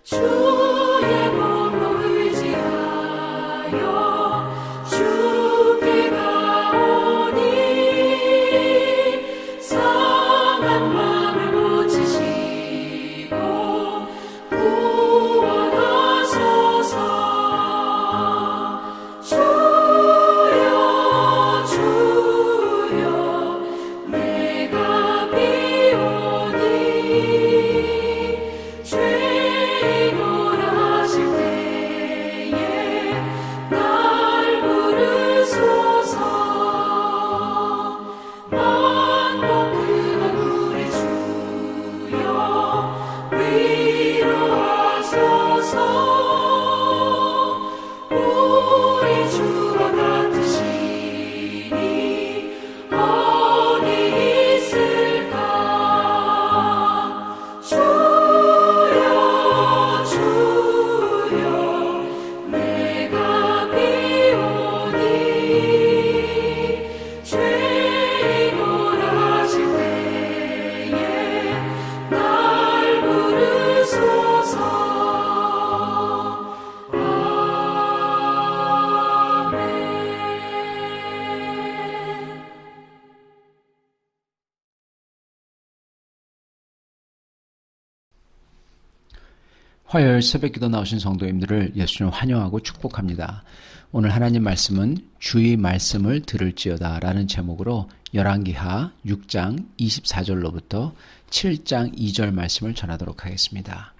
주의 몸으로 의지하여 주께 가오니 상한 마음을 고치시고 구원하소서. 주여 주여 내가 비오니 죄인으로 하실 때에 날 부르소서. 만복 그만 우리 주여 위로하소서. 우리 주와 같으시니 어디 있을까. 주여 주여 내가 비오니 죄인으로 하실 때에 날 부르소서. 아멘. 화요일 새벽기도 나오신 성도님들을 예수님 환영하고 축복합니다. 오늘 하나님 말씀은 주의 말씀을 들을지어다 라는 제목으로 열왕기하 6장 24절로부터 7장 2절 말씀을 전하도록 하겠습니다.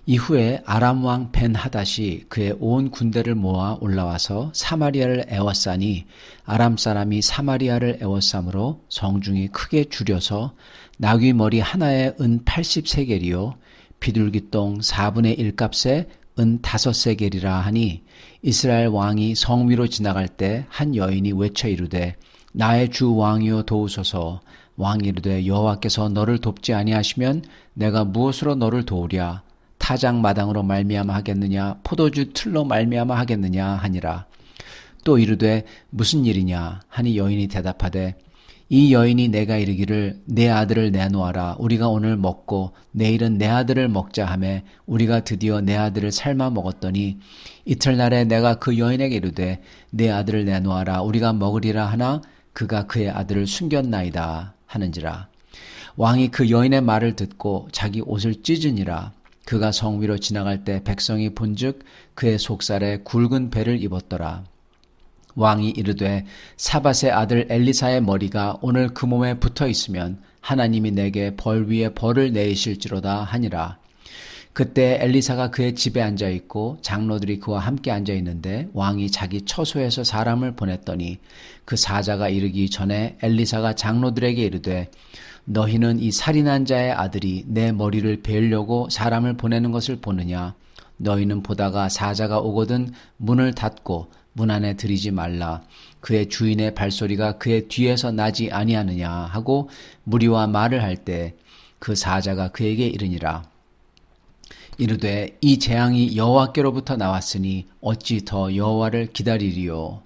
이후에 아람 왕 벤하닷이 그의 온 군대를 모아 올라와서 사마리아를 에워싸니 아람 사람이 사마리아를 에워싸므로 성중이 크게 줄여서 나귀 머리 하나에 은 80세겔이요 비둘기똥 4분의 1값에 은 5세겔이라 하니 이스라엘 왕이 성 위로 지나갈 때 한 여인이 외쳐 이르되 나의 주 왕이여 도우소서. 왕이 이르되 여호와께서 너를 돕지 아니하시면 내가 무엇으로 너를 도우랴. 타작 마당으로 말미암아 하겠느냐 포도주 틀로 말미암아 하겠느냐 하니라. 또 이르되 무슨 일이냐 하니 여인이 대답하되 이 여인이 내가 이르기를 내 아들을 내놓아라. 우리가 오늘 먹고 내일은 내 아들을 먹자 하매 우리가 드디어 내 아들을 삶아 먹었더니 이틀날에 내가 그 여인에게 이르되 내 아들을 내놓아라. 우리가 먹으리라 하나 그가 그의 아들을 숨겼나이다 하는지라. 왕이 그 여인의 말을 듣고 자기 옷을 찢으니라. 그가 성 위로 지나갈 때 백성이 본즉 그의 속살에 굵은 배를 입었더라. 왕이 이르되 사밧의 아들 엘리사의 머리가 오늘 그 몸에 붙어 있으면 하나님이 내게 벌 위에 벌을 내리실지로다 하니라. 그때 엘리사가 그의 집에 앉아 있고 장로들이 그와 함께 앉아 있는데 왕이 자기 처소에서 사람을 보냈더니 그 사자가 이르기 전에 엘리사가 장로들에게 이르되 너희는 이 살인한 자의 아들이 내 머리를 베려고 사람을 보내는 것을 보느냐. 너희는 보다가 사자가 오거든 문을 닫고 문 안에 들이지 말라. 그의 주인의 발소리가 그의 뒤에서 나지 아니하느냐 하고 무리와 말을 할 때 그 사자가 그에게 이르니라. 이르되 이 재앙이 여호와께로부터 나왔으니 어찌 더 여호와를 기다리리요.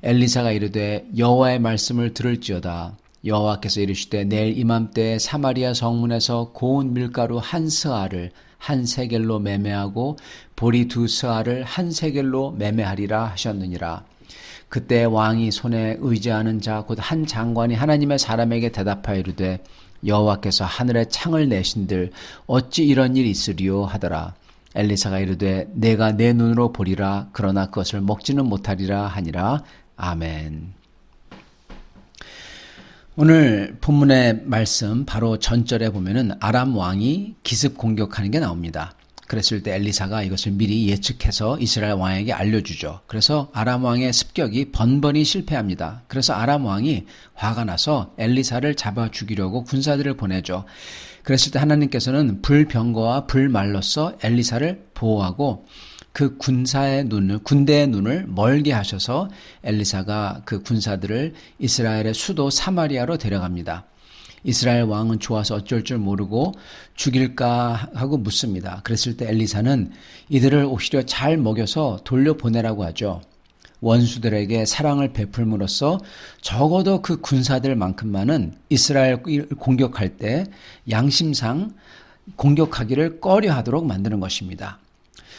엘리사가 이르되 여호와의 말씀을 들을지어다. 여호와께서 이르시되 내일 이맘때에 사마리아 성문에서 고운 밀가루 한 스아를 한 세겔로 매매하고 보리 2스아를 한 세겔로 매매하리라 하셨느니라. 그때 왕이 손에 의지하는 자 곧 한 장관이 하나님의 사람에게 대답하여 이르되 여호와께서 하늘에 창을 내신들 어찌 이런 일이 있으리요 하더라. 엘리사가 이르되 내가 내 눈으로 보리라. 그러나 그것을 먹지는 못하리라 하니라. 아멘. 오늘 본문의 말씀 바로 전절에 보면은 아람 왕이 기습 공격하는 게 나옵니다. 그랬을 때 엘리사가 이것을 미리 예측해서 이스라엘 왕에게 알려주죠. 그래서 아람 왕의 습격이 번번이 실패합니다. 그래서 아람 왕이 화가 나서 엘리사를 잡아 죽이려고 군사들을 보내죠. 그랬을 때 하나님께서는 불병거와 불말로써 엘리사를 보호하고 그 군대의 눈을 멀게 하셔서 엘리사가 그 군사들을 이스라엘의 수도 사마리아로 데려갑니다. 이스라엘 왕은 좋아서 어쩔 줄 모르고 죽일까 하고 묻습니다. 그랬을 때 엘리사는 이들을 오히려 잘 먹여서 돌려보내라고 하죠. 원수들에게 사랑을 베풀므로써 적어도 그 군사들만큼만은 이스라엘 공격할 때 양심상 공격하기를 꺼려하도록 만드는 것입니다.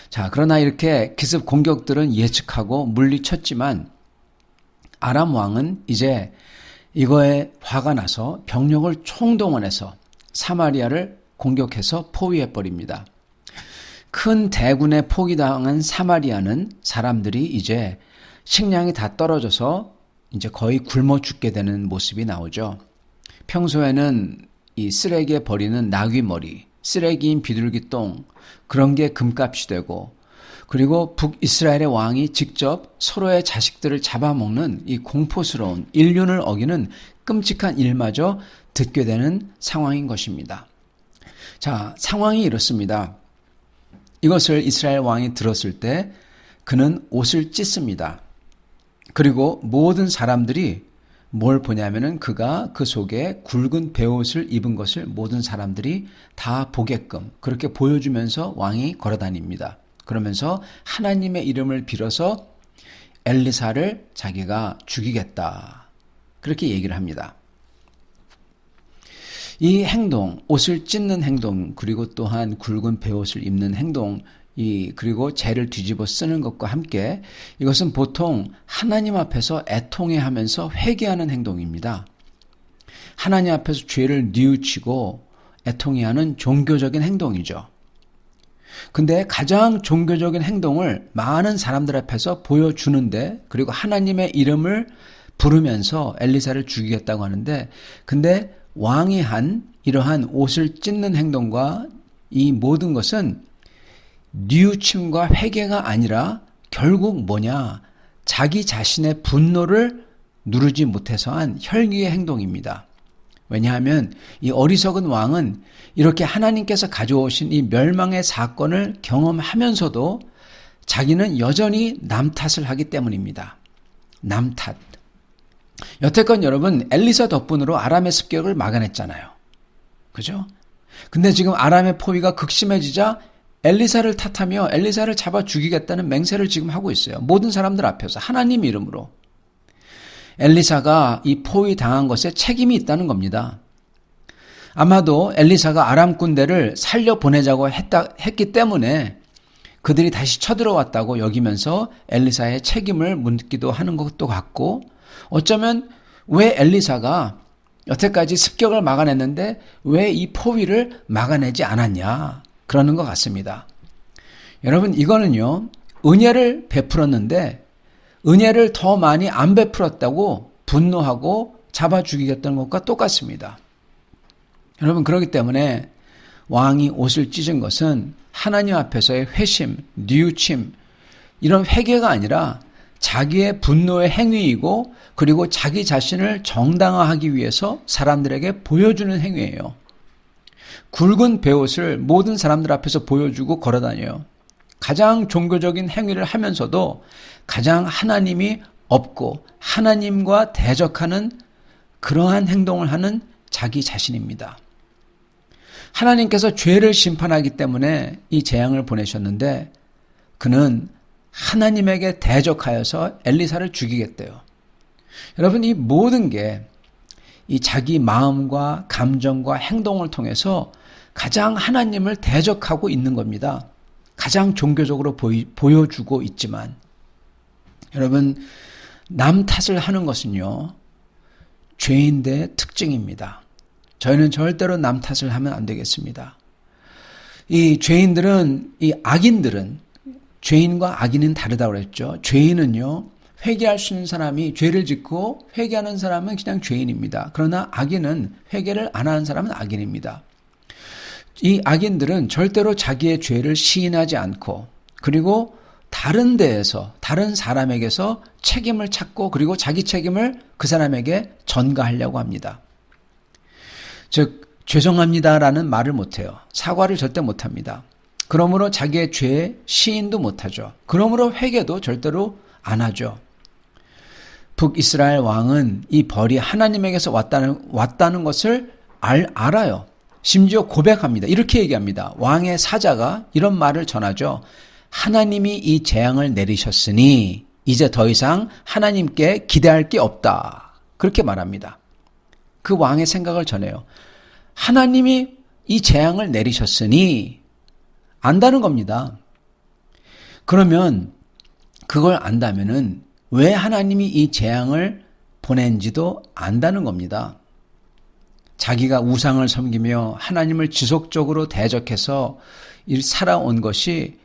자, 그러나 이렇게 기습 공격들은 예측하고 물리쳤지만 아람 왕은 이제 이거에 화가 나서 병력을 총동원해서 사마리아를 공격해서 포위해 버립니다. 큰 대군에 포위당한 사마리아는 사람들이 이제 식량이 다 떨어져서 이제 거의 굶어 죽게 되는 모습이 나오죠. 평소에는 이 쓰레기에 버리는 나귀머리, 쓰레기인 비둘기 똥, 그런 게 금값이 되고, 그리고 북이스라엘의 왕이 직접 서로의 자식들을 잡아먹는 이 공포스러운 인륜을 어기는 끔찍한 일마저 듣게 되는 상황인 것입니다. 자, 상황이 이렇습니다. 이것을 이스라엘 왕이 들었을 때 그는 옷을 찢습니다. 그리고 모든 사람들이 뭘 보냐면은 그가 그 속에 굵은 베옷을 입은 것을 모든 사람들이 다 보게끔 그렇게 보여주면서 왕이 걸어다닙니다. 그러면서 하나님의 이름을 빌어서 엘리사를 자기가 죽이겠다. 그렇게 얘기를 합니다. 이 행동, 옷을 찢는 행동, 그리고 또한 굵은 베옷을 입는 행동, 그리고 죄를 뒤집어 쓰는 것과 함께 이것은 보통 하나님 앞에서 애통해하면서 회개하는 행동입니다. 하나님 앞에서 죄를 뉘우치고 애통해하는 종교적인 행동이죠. 근데 가장 종교적인 행동을 많은 사람들 앞에서 보여주는데, 그리고 하나님의 이름을 부르면서 엘리사를 죽이겠다고 하는데, 근데 왕이 한 이러한 옷을 찢는 행동과 이 모든 것은 뉘우침과 회개가 아니라 결국 뭐냐? 자기 자신의 분노를 누르지 못해서 한 혈기의 행동입니다. 왜냐하면 이 어리석은 왕은 이렇게 하나님께서 가져오신 이 멸망의 사건을 경험하면서도 자기는 여전히 남 탓을 하기 때문입니다. 남 탓. 여태껏 여러분 엘리사 덕분으로 아람의 습격을 막아냈잖아요. 그죠? 근데 지금 아람의 포위가 극심해지자 엘리사를 탓하며 엘리사를 잡아 죽이겠다는 맹세를 지금 하고 있어요. 모든 사람들 앞에서 하나님 이름으로. 엘리사가 이 포위 당한 것에 책임이 있다는 겁니다. 아마도 엘리사가 아람 군대를 살려보내자고 했기 때문에 그들이 다시 쳐들어왔다고 여기면서 엘리사의 책임을 묻기도 하는 것도 같고, 어쩌면 왜 엘리사가 여태까지 습격을 막아냈는데 왜 이 포위를 막아내지 않았냐, 그러는 것 같습니다. 여러분, 이거는요, 은혜를 베풀었는데 은혜를 더 많이 안 베풀었다고 분노하고 잡아 죽이겠다는 것과 똑같습니다. 여러분, 그렇기 때문에 왕이 옷을 찢은 것은 하나님 앞에서의 회심, 뉘우침, 이런 회개가 아니라 자기의 분노의 행위이고, 그리고 자기 자신을 정당화하기 위해서 사람들에게 보여주는 행위예요. 굵은 베옷을 모든 사람들 앞에서 보여주고 걸어다녀요. 가장 종교적인 행위를 하면서도 가장 하나님이 없고 하나님과 대적하는 그러한 행동을 하는 자기 자신입니다. 하나님께서 죄를 심판하기 때문에 이 재앙을 보내셨는데 그는 하나님에게 대적하여서 엘리사를 죽이겠대요. 여러분, 이 모든 게 이 자기 마음과 감정과 행동을 통해서 가장 하나님을 대적하고 있는 겁니다. 가장 종교적으로 보여주고 있지만, 여러분, 남 탓을 하는 것은요, 죄인의 특징입니다. 저희는 절대로 남 탓을 하면 안 되겠습니다. 이 죄인들은, 이 악인들은, 죄인과 악인은 다르다고 그랬죠. 죄인은요, 회개할 수 있는 사람이 죄를 짓고 회개하는 사람은 그냥 죄인입니다. 그러나 악인은 회개를 안 하는 사람은 악인입니다. 이 악인들은 절대로 자기의 죄를 시인하지 않고, 그리고 다른 데에서, 다른 사람에게서 책임을 찾고, 그리고 자기 책임을 그 사람에게 전가하려고 합니다. 즉, 죄송합니다라는 말을 못해요. 사과를 절대 못합니다. 그러므로 자기의 죄 시인도 못하죠. 그러므로 회개도 절대로 안 하죠. 북이스라엘 왕은 이 벌이 하나님에게서 왔다는 것을 알아요. 심지어 고백합니다. 이렇게 얘기합니다. 왕의 사자가 이런 말을 전하죠. 하나님이 이 재앙을 내리셨으니 이제 더 이상 하나님께 기대할 게 없다. 그렇게 말합니다. 그 왕의 생각을 전해요. 하나님이 이 재앙을 내리셨으니 안다는 겁니다. 그러면 그걸 안다면은 왜 하나님이 이 재앙을 보낸지도 안다는 겁니다. 자기가 우상을 섬기며 하나님을 지속적으로 대적해서 살아온 것이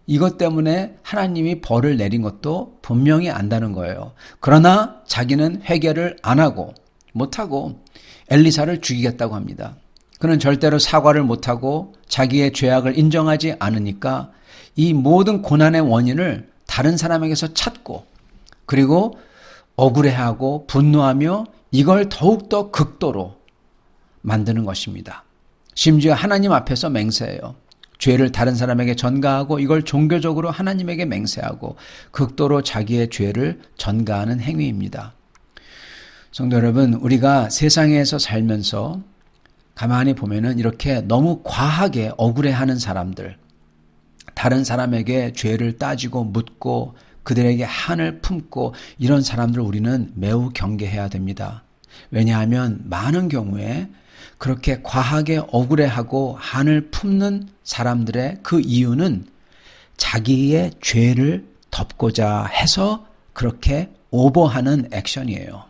이것 때문에 하나님이 벌을 내린 것도 분명히 안다는 거예요. 그러나 자기는 회개를 안 하고 못하고 엘리사를 죽이겠다고 합니다. 그는 절대로 사과를 못하고 자기의 죄악을 인정하지 않으니까 이 모든 고난의 원인을 다른 사람에게서 찾고 그리고 억울해하고 분노하며 이걸 더욱더 극도로 만드는 것입니다. 심지어 하나님 앞에서 맹세해요. 죄를 다른 사람에게 전가하고 이걸 종교적으로 하나님에게 맹세하고 극도로 자기의 죄를 전가하는 행위입니다. 성도 여러분, 우리가 세상에서 살면서 가만히 보면은 이렇게 너무 과하게 억울해하는 사람들, 다른 사람에게 죄를 따지고 묻고 그들에게 한을 품고 이런 사람들 우리는 매우 경계해야 됩니다. 왜냐하면 많은 경우에 그렇게 과하게 억울해하고 한을 품는 사람들의 그 이유는 자기의 죄를 덮고자 해서 그렇게 오버하는 액션이에요.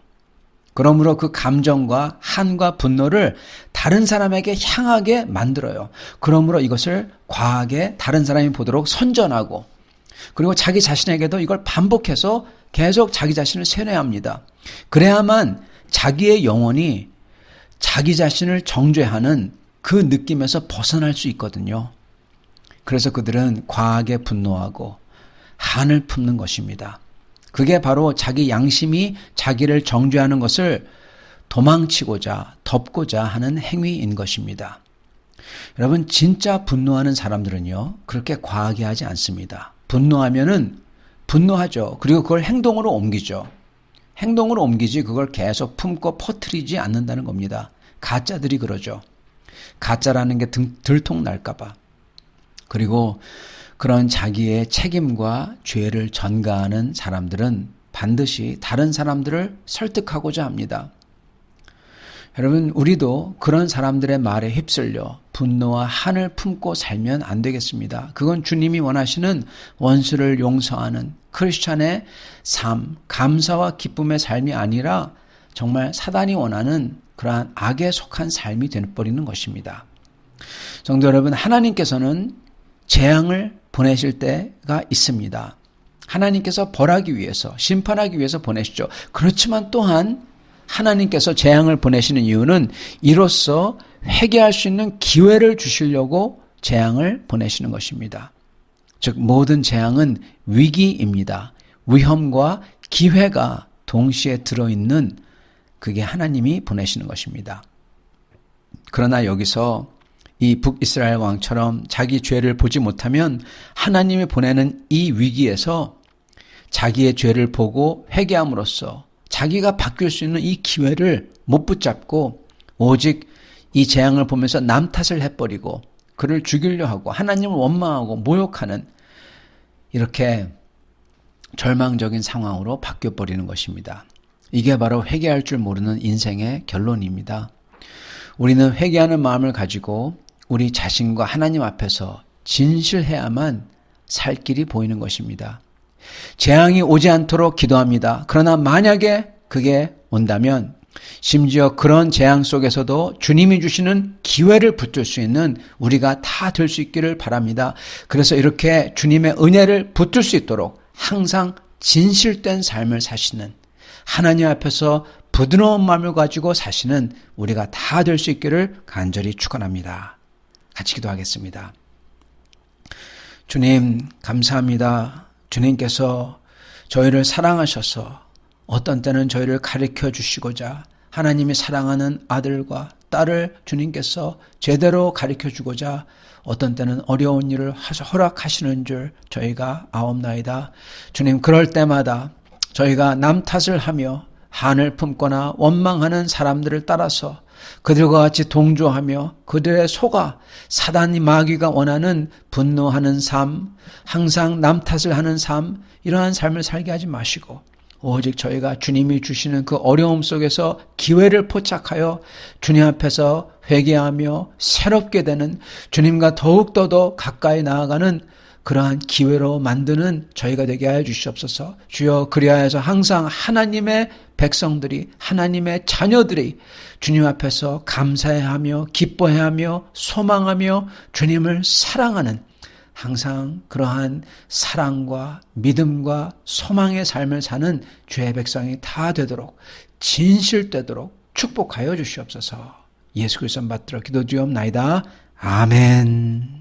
그러므로 그 감정과 한과 분노를 다른 사람에게 향하게 만들어요. 그러므로 이것을 과하게 다른 사람이 보도록 선전하고 그리고 자기 자신에게도 이걸 반복해서 계속 자기 자신을 세뇌합니다. 그래야만 자기의 영혼이 자기 자신을 정죄하는 그 느낌에서 벗어날 수 있거든요. 그래서 그들은 과하게 분노하고 한을 품는 것입니다. 그게 바로 자기 양심이 자기를 정죄하는 것을 도망치고자 덮고자 하는 행위인 것입니다. 여러분, 진짜 분노하는 사람들은요, 그렇게 과하게 하지 않습니다. 분노하면은 분노하죠. 그리고 그걸 행동으로 옮기죠. 행동으로 옮기지 그걸 계속 품고 퍼뜨리지 않는다는 겁니다. 가짜들이 그러죠. 가짜라는 게 들통날까봐. 그리고 그런 자기의 책임과 죄를 전가하는 사람들은 반드시 다른 사람들을 설득하고자 합니다. 여러분, 우리도 그런 사람들의 말에 휩쓸려 분노와 한을 품고 살면 안 되겠습니다. 그건 주님이 원하시는 원수를 용서하는 크리스찬의 삶, 감사와 기쁨의 삶이 아니라 정말 사단이 원하는 그러한 악에 속한 삶이 되어버리는 것입니다. 성도 여러분, 하나님께서는 재앙을 보내실 때가 있습니다. 하나님께서 벌하기 위해서, 심판하기 위해서 보내시죠. 그렇지만 또한 하나님께서 재앙을 보내시는 이유는 이로써 회개할 수 있는 기회를 주시려고 재앙을 보내시는 것입니다. 즉 모든 재앙은 위기입니다. 위험과 기회가 동시에 들어있는 그게 하나님이 보내시는 것입니다. 그러나 여기서 이 북이스라엘 왕처럼 자기 죄를 보지 못하면 하나님이 보내는 이 위기에서 자기의 죄를 보고 회개함으로써 자기가 바뀔 수 있는 이 기회를 못 붙잡고 오직 이 재앙을 보면서 남 탓을 해버리고 그를 죽이려 하고 하나님을 원망하고 모욕하는 이렇게 절망적인 상황으로 바뀌어버리는 것입니다. 이게 바로 회개할 줄 모르는 인생의 결론입니다. 우리는 회개하는 마음을 가지고 우리 자신과 하나님 앞에서 진실해야만 살 길이 보이는 것입니다. 재앙이 오지 않도록 기도합니다. 그러나 만약에 그게 온다면 심지어 그런 재앙 속에서도 주님이 주시는 기회를 붙들 수 있는 우리가 다 될 수 있기를 바랍니다. 그래서 이렇게 주님의 은혜를 붙들 수 있도록 항상 진실된 삶을 사시는 하나님 앞에서 부드러운 마음을 가지고 사시는 우리가 다 될 수 있기를 간절히 축원합니다. 같이 기도하겠습니다. 주님, 감사합니다. 주님께서 저희를 사랑하셔서 어떤 때는 저희를 가르쳐 주시고자 하나님이 사랑하는 아들과 딸을 주님께서 제대로 가르쳐 주고자 어떤 때는 어려운 일을 허락하시는 줄 저희가 아옵나이다. 주님, 그럴 때마다 저희가 남 탓을 하며 한을 품거나 원망하는 사람들을 따라서 그들과 같이 동조하며 그들의 속아 사단이 마귀가 원하는 분노하는 삶, 항상 남 탓을 하는 삶, 이러한 삶을 살게 하지 마시고 오직 저희가 주님이 주시는 그 어려움 속에서 기회를 포착하여 주님 앞에서 회개하며 새롭게 되는, 주님과 더욱더 가까이 나아가는 그러한 기회로 만드는 저희가 되게 하여 주시옵소서. 주여, 그리하여서 항상 하나님의 백성들이, 하나님의 자녀들이 주님 앞에서 감사해하며 기뻐해하며 소망하며 주님을 사랑하는, 항상 그러한 사랑과 믿음과 소망의 삶을 사는 주의 백성이 다 되도록, 진실되도록 축복하여 주시옵소서. 예수 그리스도 받들어 기도드리옵나이다. 아멘.